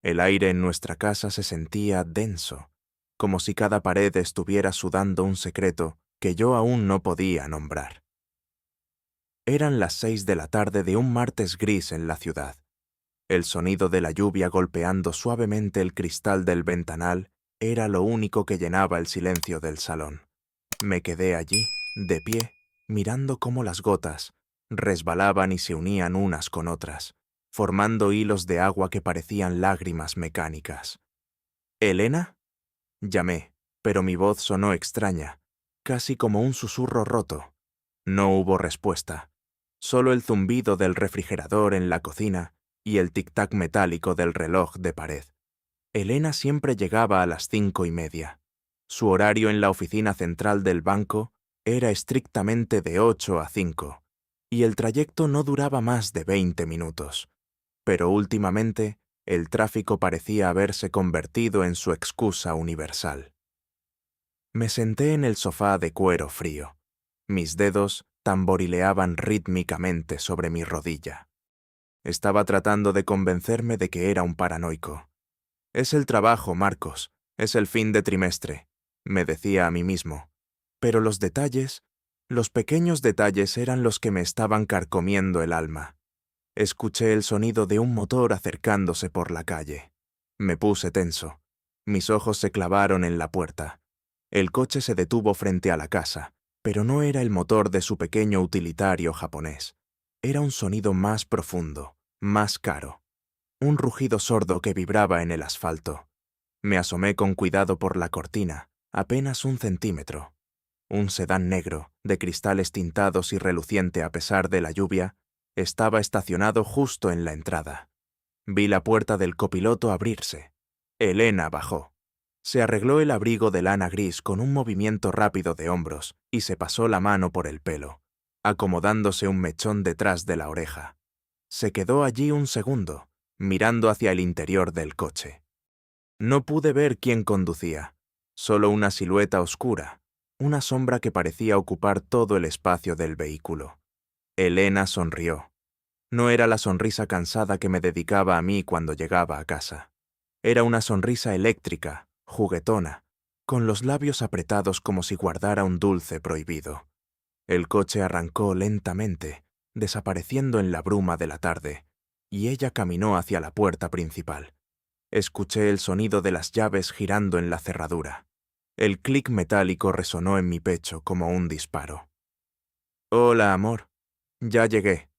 El aire en nuestra casa se sentía denso, como si cada pared estuviera sudando un secreto que yo aún no podía nombrar. Eran las 6 de la tarde de un martes gris en la ciudad. El sonido de la lluvia golpeando suavemente el cristal del ventanal era lo único que llenaba el silencio del salón. Me quedé allí, de pie, mirando cómo las gotas resbalaban y se unían unas con otras, formando hilos de agua que parecían lágrimas mecánicas. ¿Elena? Llamé, pero mi voz sonó extraña, casi como un susurro roto. No hubo respuesta, solo el zumbido del refrigerador en la cocina y el tic-tac metálico del reloj de pared. Elena siempre llegaba a las 5:30. Su horario en la oficina central del banco era estrictamente de 8 a 5, y el trayecto no duraba más de 20 minutos. Pero últimamente, el tráfico parecía haberse convertido en su excusa universal. Me senté en el sofá de cuero frío. Mis dedos tamborileaban rítmicamente sobre mi rodilla. Estaba tratando de convencerme de que era un paranoico. Es el trabajo, Marcos, es el fin de trimestre, me decía a mí mismo. Pero los pequeños detalles eran los que me estaban carcomiendo el alma. Escuché el sonido de un motor acercándose por la calle. Me puse tenso. Mis ojos se clavaron en la puerta. El coche se detuvo frente a la casa, pero no era el motor de su pequeño utilitario japonés. Era un sonido más profundo, más caro. Un rugido sordo que vibraba en el asfalto. Me asomé con cuidado por la cortina, apenas 1 centímetro. Un sedán negro, de cristales tintados y reluciente a pesar de la lluvia, estaba estacionado justo en la entrada. Vi la puerta del copiloto abrirse. Elena bajó. Se arregló el abrigo de lana gris con un movimiento rápido de hombros y se pasó la mano por el pelo, acomodándose un mechón detrás de la oreja. Se quedó allí un segundo, mirando hacia el interior del coche. No pude ver quién conducía, solo una silueta oscura, una sombra que parecía ocupar todo el espacio del vehículo. Elena sonrió. No era la sonrisa cansada que me dedicaba a mí cuando llegaba a casa. Era una sonrisa eléctrica, juguetona, con los labios apretados como si guardara un dulce prohibido. El coche arrancó lentamente, desapareciendo en la bruma de la tarde, y ella caminó hacia la puerta principal. Escuché el sonido de las llaves girando en la cerradura. El clic metálico resonó en mi pecho como un disparo. «Hola, amor. Ya llegué»,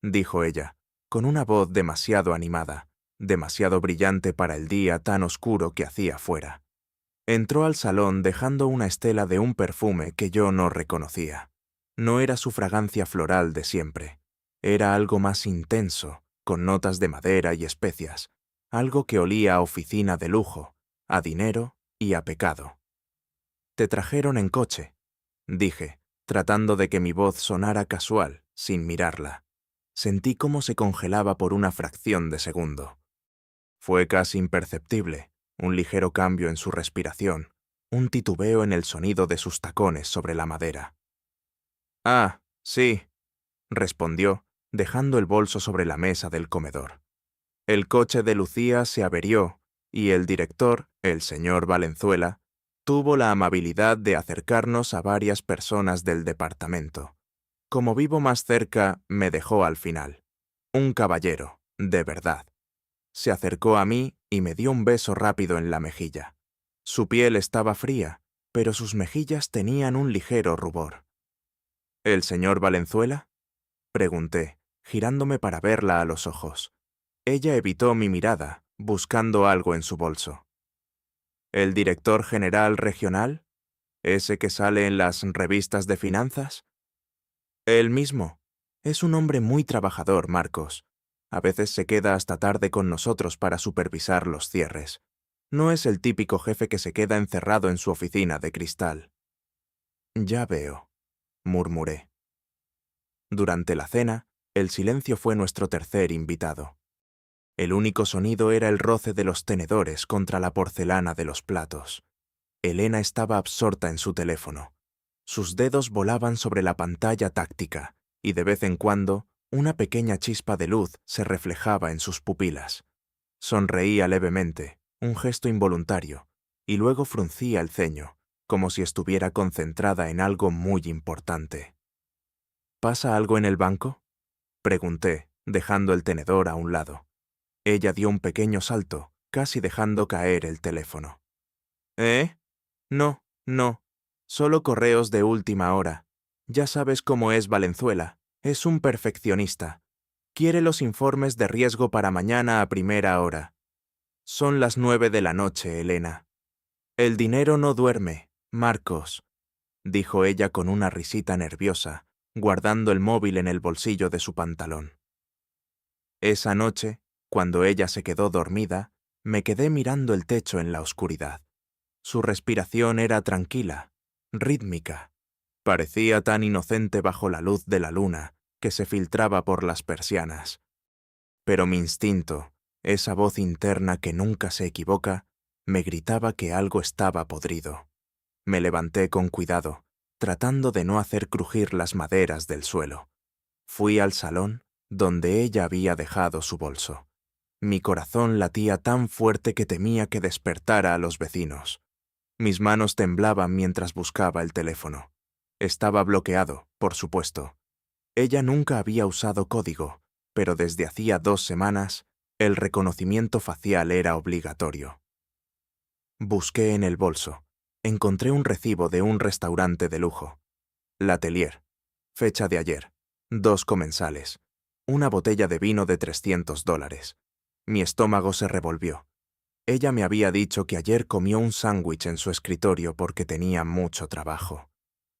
dijo ella, con una voz demasiado animada, demasiado brillante para el día tan oscuro que hacía fuera. Entró al salón dejando una estela de un perfume que yo no reconocía. No era su fragancia floral de siempre. Era algo más intenso, con notas de madera y especias, algo que olía a oficina de lujo, a dinero y a pecado. «Te trajeron en coche», dije, tratando de que mi voz sonara casual, sin mirarla. Sentí cómo se congelaba por una fracción de segundo. Fue casi imperceptible, un ligero cambio en su respiración, un titubeo en el sonido de sus tacones sobre la madera. «Ah, sí», respondió, dejando el bolso sobre la mesa del comedor. El coche de Lucía se averió y el director, el señor Valenzuela, tuvo la amabilidad de acercarnos a varias personas del departamento. Como vivo más cerca, me dejó al final. Un caballero, de verdad. Se acercó a mí y me dio un beso rápido en la mejilla. Su piel estaba fría, pero sus mejillas tenían un ligero rubor. «¿El señor Valenzuela?», pregunté, girándome para verla a los ojos. Ella evitó mi mirada, buscando algo en su bolso. «¿El director general regional? ¿Ese que sale en las revistas de finanzas?» «Él mismo. Es un hombre muy trabajador, Marcos. A veces se queda hasta tarde con nosotros para supervisar los cierres. No es el típico jefe que se queda encerrado en su oficina de cristal». «Ya veo», murmuré. Durante la cena, el silencio fue nuestro tercer invitado. El único sonido era el roce de los tenedores contra la porcelana de los platos. Elena estaba absorta en su teléfono. Sus dedos volaban sobre la pantalla táctica, y de vez en cuando, una pequeña chispa de luz se reflejaba en sus pupilas. Sonreía levemente, un gesto involuntario, y luego fruncía el ceño, como si estuviera concentrada en algo muy importante. ¿Pasa algo en el banco?, pregunté, dejando el tenedor a un lado. Ella dio un pequeño salto, casi dejando caer el teléfono. ¿Eh? No, no. Solo correos de última hora. Ya sabes cómo es Valenzuela. Es un perfeccionista. Quiere los informes de riesgo para mañana a primera hora. Son las 9 de la noche, Elena. El dinero no duerme, Marcos, dijo ella con una risita nerviosa, guardando el móvil en el bolsillo de su pantalón. Esa noche, cuando ella se quedó dormida, me quedé mirando el techo en la oscuridad. Su respiración era tranquila, rítmica. Parecía tan inocente bajo la luz de la luna que se filtraba por las persianas. Pero mi instinto, esa voz interna que nunca se equivoca, me gritaba que algo estaba podrido. Me levanté con cuidado, tratando de no hacer crujir las maderas del suelo. Fui al salón, donde ella había dejado su bolso. Mi corazón latía tan fuerte que temía que despertara a los vecinos. Mis manos temblaban mientras buscaba el teléfono. Estaba bloqueado, por supuesto. Ella nunca había usado código, pero desde hacía 2 semanas, el reconocimiento facial era obligatorio. Busqué en el bolso. Encontré un recibo de un restaurante de lujo. L'Atelier. Fecha de ayer. 2 comensales. Una botella de vino de $300. Mi estómago se revolvió. Ella me había dicho que ayer comió un sándwich en su escritorio porque tenía mucho trabajo.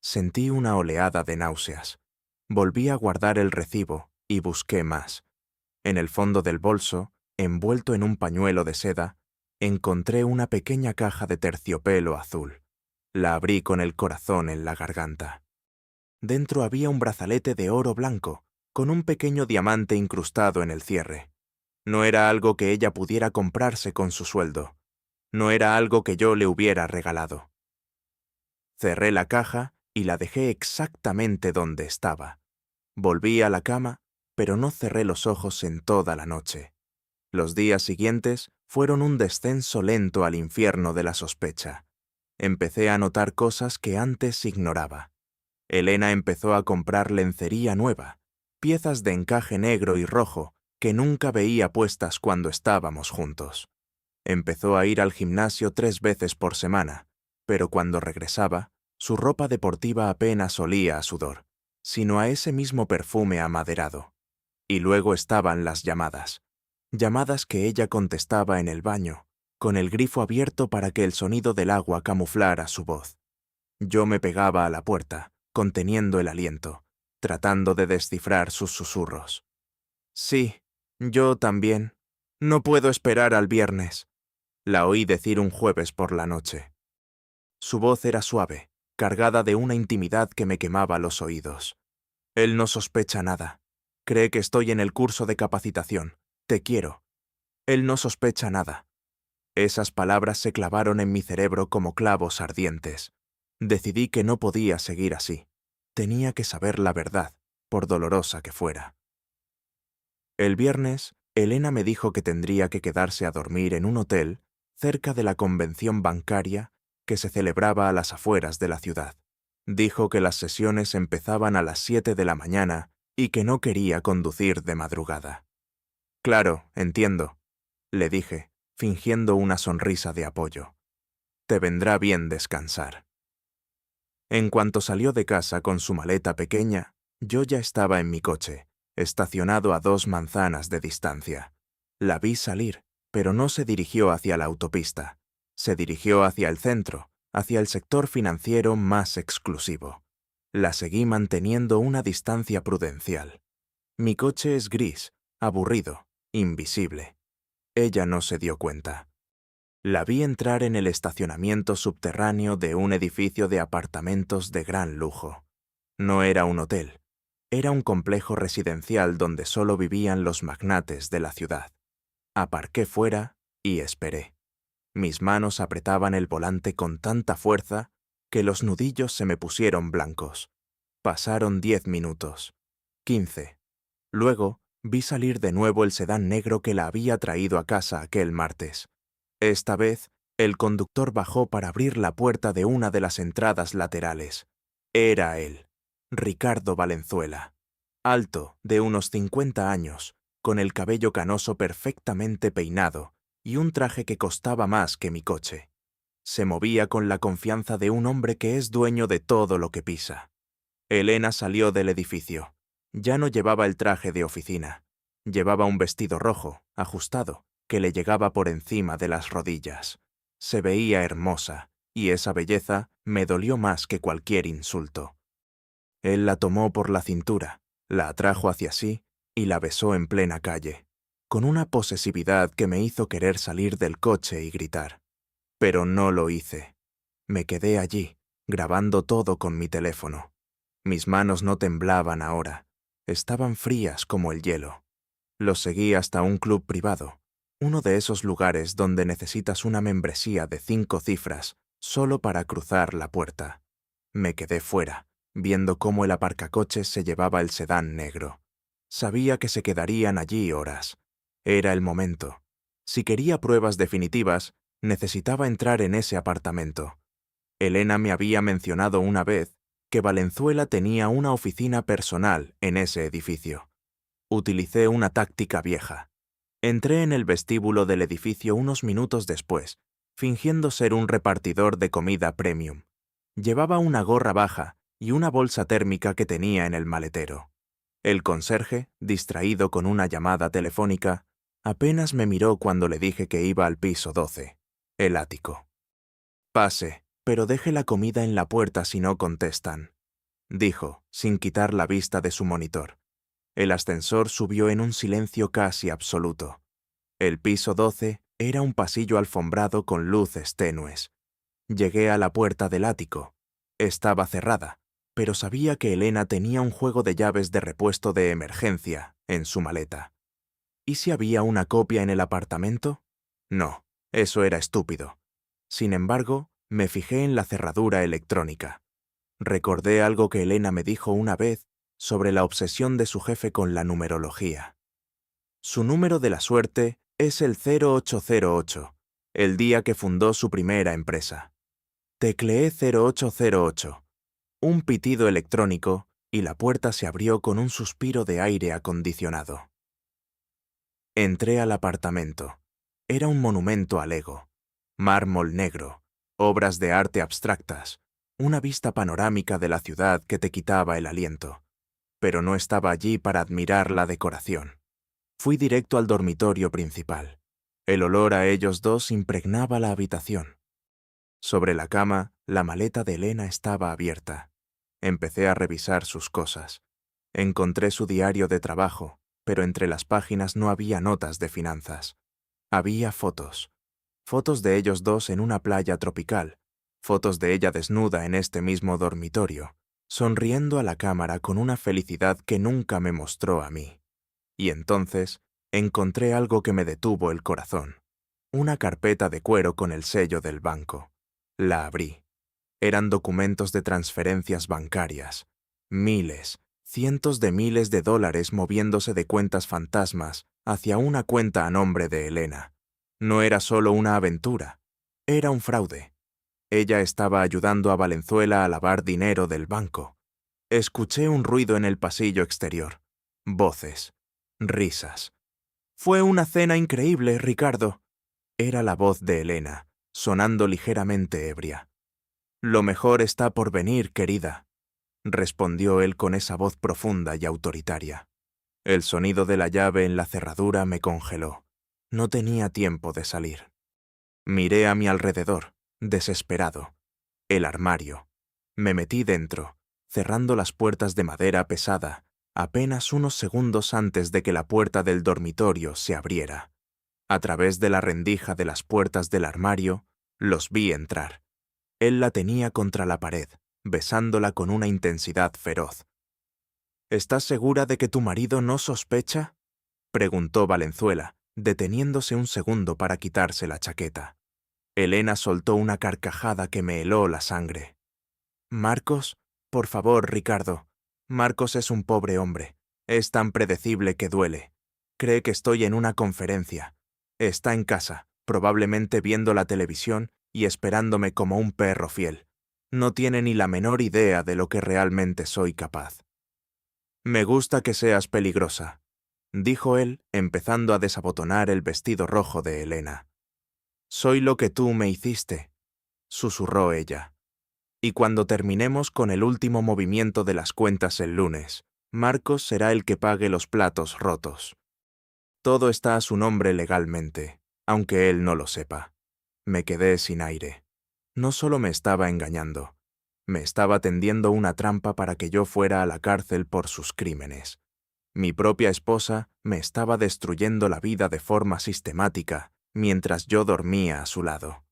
Sentí una oleada de náuseas. Volví a guardar el recibo y busqué más. En el fondo del bolso, envuelto en un pañuelo de seda, encontré una pequeña caja de terciopelo azul. La abrí con el corazón en la garganta. Dentro había un brazalete de oro blanco, con un pequeño diamante incrustado en el cierre. No era algo que ella pudiera comprarse con su sueldo. No era algo que yo le hubiera regalado. Cerré la caja y la dejé exactamente donde estaba. Volví a la cama, pero no cerré los ojos en toda la noche. Los días siguientes fueron un descenso lento al infierno de la sospecha. Empecé a notar cosas que antes ignoraba. Elena empezó a comprar lencería nueva, piezas de encaje negro y rojo que nunca veía puestas cuando estábamos juntos. Empezó a ir al gimnasio 3 veces por semana, pero cuando regresaba, su ropa deportiva apenas olía a sudor, sino a ese mismo perfume amaderado. Y luego estaban las llamadas. Llamadas que ella contestaba en el baño, con el grifo abierto para que el sonido del agua camuflara su voz. Yo me pegaba a la puerta, conteniendo el aliento, tratando de descifrar sus susurros. Sí, yo también. No puedo esperar al viernes. La oí decir un jueves por la noche. Su voz era suave, cargada de una intimidad que me quemaba los oídos. Él no sospecha nada. Cree que estoy en el curso de capacitación. Te quiero. Él no sospecha nada. Esas palabras se clavaron en mi cerebro como clavos ardientes. Decidí que no podía seguir así. Tenía que saber la verdad, por dolorosa que fuera. El viernes, Elena me dijo que tendría que quedarse a dormir en un hotel cerca de la convención bancaria que se celebraba a las afueras de la ciudad. Dijo que las sesiones empezaban a las 7 de la mañana y que no quería conducir de madrugada. Claro, entiendo, le dije, fingiendo una sonrisa de apoyo. Te vendrá bien descansar. En cuanto salió de casa con su maleta pequeña, yo ya estaba en mi coche, estacionado a 2 manzanas de distancia. La vi salir, pero no se dirigió hacia la autopista. Se dirigió hacia el centro, hacia el sector financiero más exclusivo. La seguí manteniendo una distancia prudencial. Mi coche es gris, aburrido, invisible. Ella no se dio cuenta. La vi entrar en el estacionamiento subterráneo de un edificio de apartamentos de gran lujo. No era un hotel, era un complejo residencial donde solo vivían los magnates de la ciudad. Aparqué fuera y esperé. Mis manos apretaban el volante con tanta fuerza que los nudillos se me pusieron blancos. Pasaron 10 minutos, 15. Luego vi salir de nuevo el sedán negro que la había traído a casa aquel martes. Esta vez, el conductor bajó para abrir la puerta de una de las entradas laterales. Era él, Ricardo Valenzuela, alto, de unos 50 años, con el cabello canoso perfectamente peinado y un traje que costaba más que mi coche. Se movía con la confianza de un hombre que es dueño de todo lo que pisa. Elena salió del edificio. Ya no llevaba el traje de oficina. Llevaba un vestido rojo, ajustado, que le llegaba por encima de las rodillas. Se veía hermosa, y esa belleza me dolió más que cualquier insulto. Él la tomó por la cintura, la atrajo hacia sí y la besó en plena calle, con una posesividad que me hizo querer salir del coche y gritar. Pero no lo hice. Me quedé allí, grabando todo con mi teléfono. Mis manos no temblaban ahora, estaban frías como el hielo. Los seguí hasta un club privado, uno de esos lugares donde necesitas una membresía de 5 cifras solo para cruzar la puerta. Me quedé fuera, viendo cómo el aparcacoches se llevaba el sedán negro. Sabía que se quedarían allí horas. Era el momento. Si quería pruebas definitivas, necesitaba entrar en ese apartamento. Elena me había mencionado una vez que Valenzuela tenía una oficina personal en ese edificio. Utilicé una táctica vieja. Entré en el vestíbulo del edificio unos minutos después, fingiendo ser un repartidor de comida premium. Llevaba una gorra baja y una bolsa térmica que tenía en el maletero. El conserje, distraído con una llamada telefónica, apenas me miró cuando le dije que iba al piso 12, el ático. «Pase, pero deje la comida en la puerta si no contestan», dijo, sin quitar la vista de su monitor. El ascensor subió en un silencio casi absoluto. El piso 12 era un pasillo alfombrado con luces tenues. Llegué a la puerta del ático. Estaba cerrada, pero sabía que Elena tenía un juego de llaves de repuesto de emergencia en su maleta. ¿Y si había una copia en el apartamento? No, eso era estúpido. Sin embargo, me fijé en la cerradura electrónica. Recordé algo que Elena me dijo una vez sobre la obsesión de su jefe con la numerología. Su número de la suerte es el 0808, el día que fundó su primera empresa. Tecleé 0808, un pitido electrónico, y la puerta se abrió con un suspiro de aire acondicionado. Entré al apartamento. Era un monumento al ego. Mármol negro, obras de arte abstractas, una vista panorámica de la ciudad que te quitaba el aliento. Pero no estaba allí para admirar la decoración. Fui directo al dormitorio principal. El olor a ellos dos impregnaba la habitación. Sobre la cama, la maleta de Elena estaba abierta. Empecé a revisar sus cosas. Encontré su diario de trabajo, pero entre las páginas no había notas de finanzas. Había fotos. Fotos de ellos dos en una playa tropical. Fotos de ella desnuda en este mismo dormitorio, sonriendo a la cámara con una felicidad que nunca me mostró a mí. Y entonces encontré algo que me detuvo el corazón. Una carpeta de cuero con el sello del banco. La abrí. Eran documentos de transferencias bancarias. Miles, cientos de miles de dólares moviéndose de cuentas fantasmas hacia una cuenta a nombre de Elena. No era solo una aventura, era un fraude. Ella estaba ayudando a Valenzuela a lavar dinero del banco. Escuché un ruido en el pasillo exterior. Voces. Risas. «Fue una cena increíble, Ricardo». Era la voz de Elena, sonando ligeramente ebria. «Lo mejor está por venir, querida», respondió él con esa voz profunda y autoritaria. El sonido de la llave en la cerradura me congeló. No tenía tiempo de salir. Miré a mi alrededor, desesperado. El armario. Me metí dentro, cerrando las puertas de madera pesada, apenas unos segundos antes de que la puerta del dormitorio se abriera. A través de la rendija de las puertas del armario, los vi entrar. Él la tenía contra la pared, besándola con una intensidad feroz. «¿Estás segura de que tu marido no sospecha?», preguntó Valenzuela, deteniéndose un segundo para quitarse la chaqueta. Elena soltó una carcajada que me heló la sangre. «Marcos, por favor, Ricardo. Marcos es un pobre hombre. Es tan predecible que duele. Cree que estoy en una conferencia. Está en casa, probablemente viendo la televisión y esperándome como un perro fiel. No tiene ni la menor idea de lo que realmente soy capaz. Me gusta que seas peligrosa, dijo él, empezando a desabotonar el vestido rojo de Elena. Soy lo que tú me hiciste, susurró ella. Y cuando terminemos con el último movimiento de las cuentas el lunes, Marcos será el que pague los platos rotos. Todo está a su nombre legalmente, aunque él no lo sepa. Me quedé sin aire. No solo me estaba engañando, me estaba tendiendo una trampa para que yo fuera a la cárcel por sus crímenes. Mi propia esposa me estaba destruyendo la vida de forma sistemática mientras yo dormía a su lado.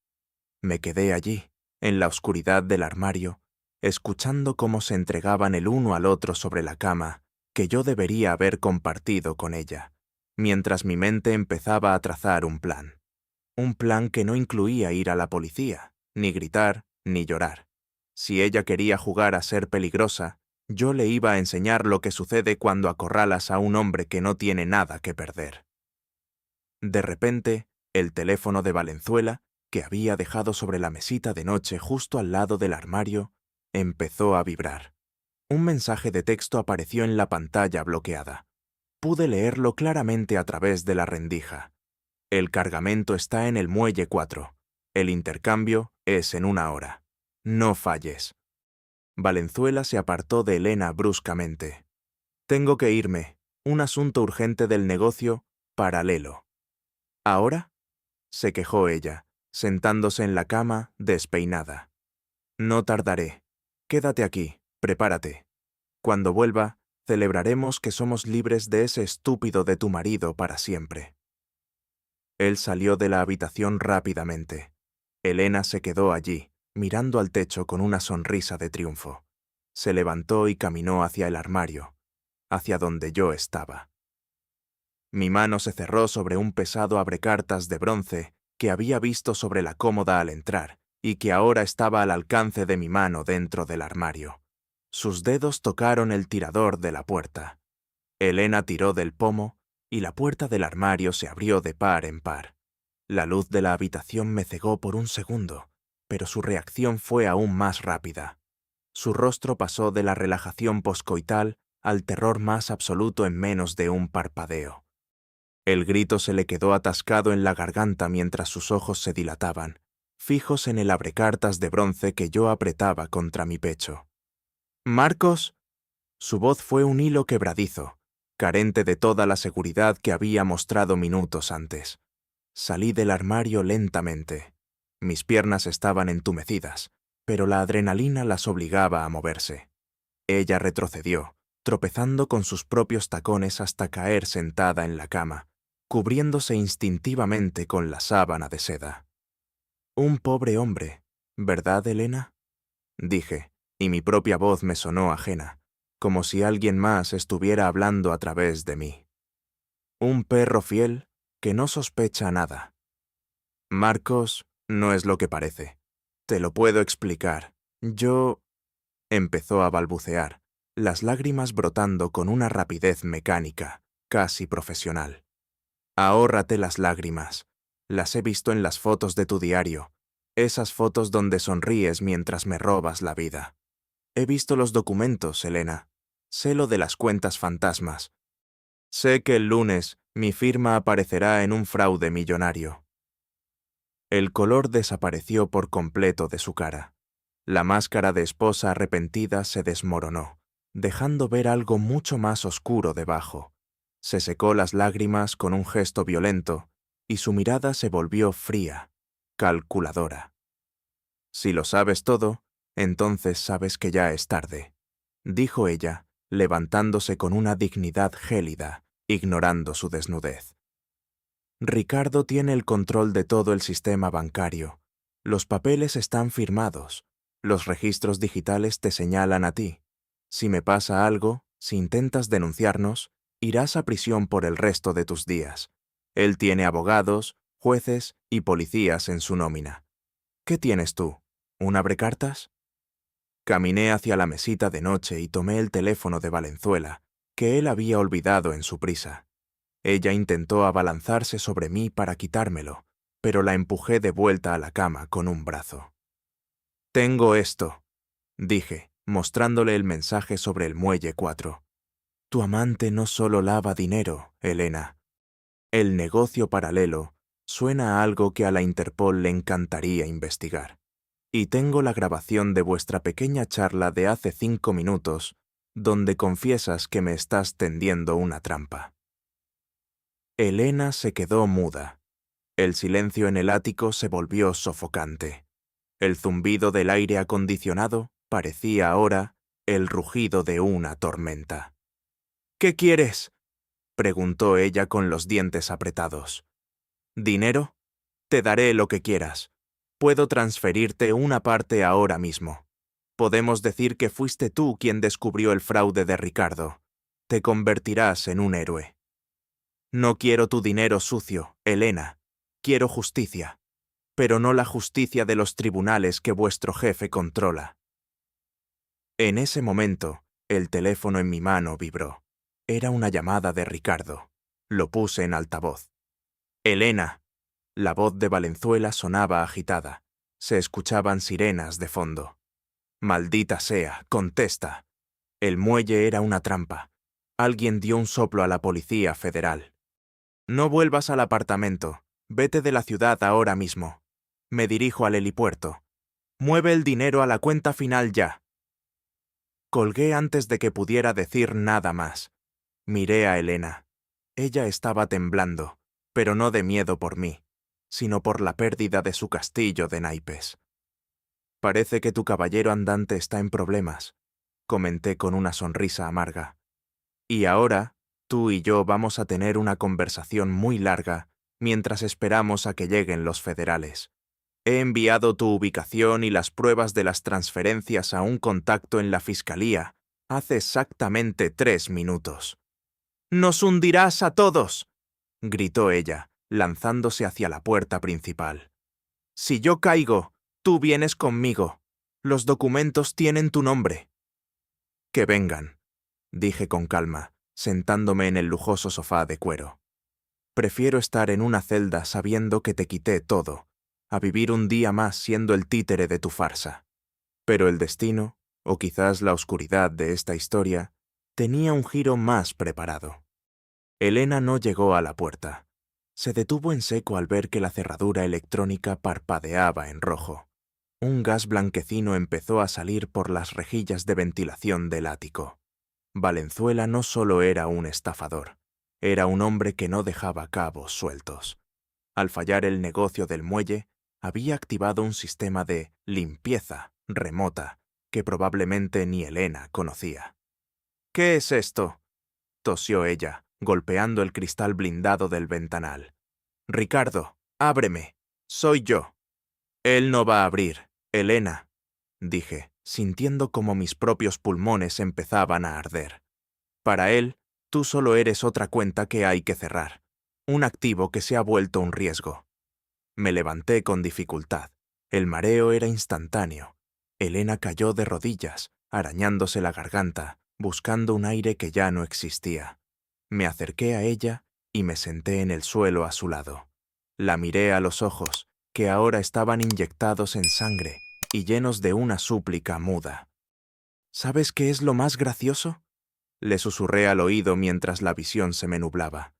Me quedé allí, en la oscuridad del armario, escuchando cómo se entregaban el uno al otro sobre la cama que yo debería haber compartido con ella, mientras mi mente empezaba a trazar un plan. Un plan que no incluía ir a la policía, ni gritar, ni llorar. Si ella quería jugar a ser peligrosa, yo le iba a enseñar lo que sucede cuando acorralas a un hombre que no tiene nada que perder. De repente, el teléfono de Valenzuela, que había dejado sobre la mesita de noche justo al lado del armario, empezó a vibrar. Un mensaje de texto apareció en la pantalla bloqueada. Pude leerlo claramente a través de la rendija. El cargamento está en el muelle 4. El intercambio es en 1 hora. No falles. Valenzuela se apartó de Elena bruscamente. Tengo que irme. Un asunto urgente del negocio paralelo. ¿Ahora? Se quejó ella, sentándose en la cama, despeinada. No tardaré. Quédate aquí, prepárate. Cuando vuelva, celebraremos que somos libres de ese estúpido de tu marido para siempre. Él salió de la habitación rápidamente. Elena se quedó allí, mirando al techo con una sonrisa de triunfo. Se levantó y caminó hacia el armario, hacia donde yo estaba. Mi mano se cerró sobre un pesado abrecartas de bronce que había visto sobre la cómoda al entrar y que ahora estaba al alcance de mi mano dentro del armario. Sus dedos tocaron el tirador de la puerta. Elena tiró del pomo y la puerta del armario se abrió de par en par. La luz de la habitación me cegó por un segundo, pero su reacción fue aún más rápida. Su rostro pasó de la relajación poscoital al terror más absoluto en menos de un parpadeo. El grito se le quedó atascado en la garganta mientras sus ojos se dilataban, fijos en el abrecartas de bronce que yo apretaba contra mi pecho. «¡Marcos!». Su voz fue un hilo quebradizo, carente de toda la seguridad que había mostrado minutos antes. Salí del armario lentamente. Mis piernas estaban entumecidas, pero la adrenalina las obligaba a moverse. Ella retrocedió, tropezando con sus propios tacones hasta caer sentada en la cama, cubriéndose instintivamente con la sábana de seda. Un pobre hombre, ¿verdad, Elena? Dije, y mi propia voz me sonó ajena, como si alguien más estuviera hablando a través de mí. Un perro fiel que no sospecha nada. Marcos no es lo que parece. Te lo puedo explicar. Yo... Empezó a balbucear, las lágrimas brotando con una rapidez mecánica, casi profesional. Ahórrate las lágrimas. Las he visto en las fotos de tu diario, esas fotos donde sonríes mientras me robas la vida. He visto los documentos, Elena. Sé lo de las cuentas fantasmas. Sé que el lunes mi firma aparecerá en un fraude millonario. El color desapareció por completo de su cara. La máscara de esposa arrepentida se desmoronó, dejando ver algo mucho más oscuro debajo. Se secó las lágrimas con un gesto violento y su mirada se volvió fría, calculadora. Si lo sabes todo, entonces sabes que ya es tarde, dijo ella, levantándose con una dignidad gélida, ignorando su desnudez. Ricardo tiene el control de todo el sistema bancario. Los papeles están firmados. Los registros digitales te señalan a ti. Si me pasa algo, si intentas denunciarnos, irás a prisión por el resto de tus días. Él tiene abogados, jueces y policías en su nómina. ¿Qué tienes tú? ¿Un abrecartas? Caminé hacia la mesita de noche y tomé el teléfono de Valenzuela, que él había olvidado en su prisa. Ella intentó abalanzarse sobre mí para quitármelo, pero la empujé de vuelta a la cama con un brazo. «Tengo esto», dije, mostrándole el mensaje sobre el muelle 4. «Tu amante no solo lava dinero, Elena. El negocio paralelo suena a algo que a la Interpol le encantaría investigar. Y tengo la grabación de vuestra pequeña charla de hace 5 minutos, donde confiesas que me estás tendiendo una trampa». Elena se quedó muda. El silencio en el ático se volvió sofocante. El zumbido del aire acondicionado parecía ahora el rugido de una tormenta. «¿Qué quieres?», preguntó ella con los dientes apretados. «¿Dinero? Te daré lo que quieras. Puedo transferirte una parte ahora mismo. Podemos decir que fuiste tú quien descubrió el fraude de Ricardo. Te convertirás en un héroe». «No quiero tu dinero sucio, Elena. Quiero justicia. Pero no la justicia de los tribunales que vuestro jefe controla». En ese momento, el teléfono en mi mano vibró. Era una llamada de Ricardo. Lo puse en altavoz. «Elena». La voz de Valenzuela sonaba agitada. Se escuchaban sirenas de fondo. «Maldita sea, contesta». El muelle era una trampa. Alguien dio un soplo a la Policía Federal. «No vuelvas al apartamento. Vete de la ciudad ahora mismo. Me dirijo al helipuerto. Mueve el dinero a la cuenta final ya». Colgué antes de que pudiera decir nada más. Miré a Elena. Ella estaba temblando, pero no de miedo por mí, sino por la pérdida de su castillo de naipes. «Parece que tu caballero andante está en problemas», comenté con una sonrisa amarga. «Y ahora, tú y yo vamos a tener una conversación muy larga mientras esperamos a que lleguen los federales. He enviado tu ubicación y las pruebas de las transferencias a un contacto en la fiscalía hace exactamente 3 minutos». «¡Nos hundirás a todos!», gritó ella, lanzándose hacia la puerta principal. «Si yo caigo, tú vienes conmigo. Los documentos tienen tu nombre». «Que vengan», dije con calma, sentándome en el lujoso sofá de cuero. «Prefiero estar en una celda sabiendo que te quité todo, a vivir un día más siendo el títere de tu farsa». Pero el destino, o quizás la oscuridad de esta historia, tenía un giro más preparado. Elena no llegó a la puerta. Se detuvo en seco al ver que la cerradura electrónica parpadeaba en rojo. Un gas blanquecino empezó a salir por las rejillas de ventilación del ático. Valenzuela no solo era un estafador, era un hombre que no dejaba cabos sueltos. Al fallar el negocio del muelle, había activado un sistema de limpieza remota que probablemente ni Elena conocía. «¿Qué es esto?», tosió ella, golpeando el cristal blindado del ventanal. «Ricardo, ábreme. Soy yo». «Él no va a abrir, Elena», dije, sintiendo como mis propios pulmones empezaban a arder. «Para él, tú solo eres otra cuenta que hay que cerrar, un activo que se ha vuelto un riesgo». Me levanté con dificultad. El mareo era instantáneo. Elena cayó de rodillas, arañándose la garganta, buscando un aire que ya no existía. Me acerqué a ella y me senté en el suelo a su lado. La miré a los ojos, que ahora estaban inyectados en sangre y llenos de una súplica muda. «¿Sabes qué es lo más gracioso?», le susurré al oído mientras la visión se me nublaba.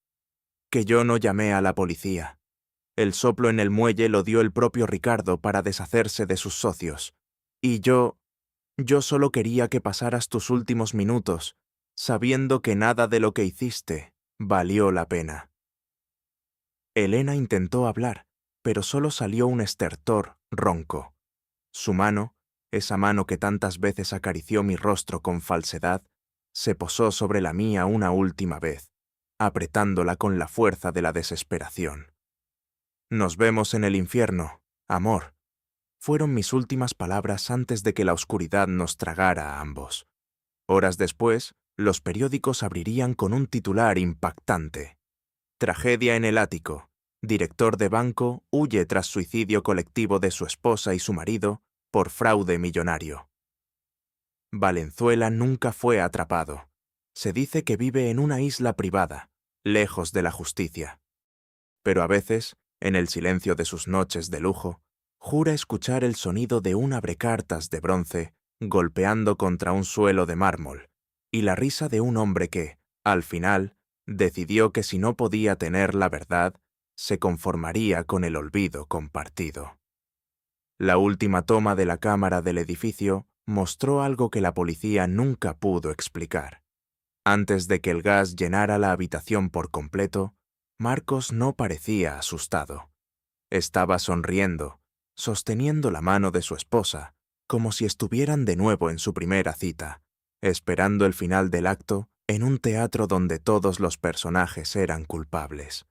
«Que yo no llamé a la policía. El soplo en el muelle lo dio el propio Ricardo para deshacerse de sus socios. Y yo solo quería que pasaras tus últimos minutos, sabiendo que nada de lo que hiciste valió la pena». Elena intentó hablar, pero solo salió un estertor ronco. Su mano, esa mano que tantas veces acarició mi rostro con falsedad, se posó sobre la mía una última vez, apretándola con la fuerza de la desesperación. «Nos vemos en el infierno, amor», fueron mis últimas palabras antes de que la oscuridad nos tragara a ambos. Horas después, los periódicos abrirían con un titular impactante: «Tragedia en el ático. Director de banco huye tras suicidio colectivo de su esposa y su marido por fraude millonario». Valenzuela nunca fue atrapado. Se dice que vive en una isla privada, lejos de la justicia. Pero a veces, en el silencio de sus noches de lujo, jura escuchar el sonido de un abrecartas de bronce golpeando contra un suelo de mármol, y la risa de un hombre que, al final, decidió que si no podía tener la verdad, se conformaría con el olvido compartido. La última toma de la cámara del edificio mostró algo que la policía nunca pudo explicar. Antes de que el gas llenara la habitación por completo, Marcos no parecía asustado. Estaba sonriendo, sosteniendo la mano de su esposa, como si estuvieran de nuevo en su primera cita, esperando el final del acto en un teatro donde todos los personajes eran culpables.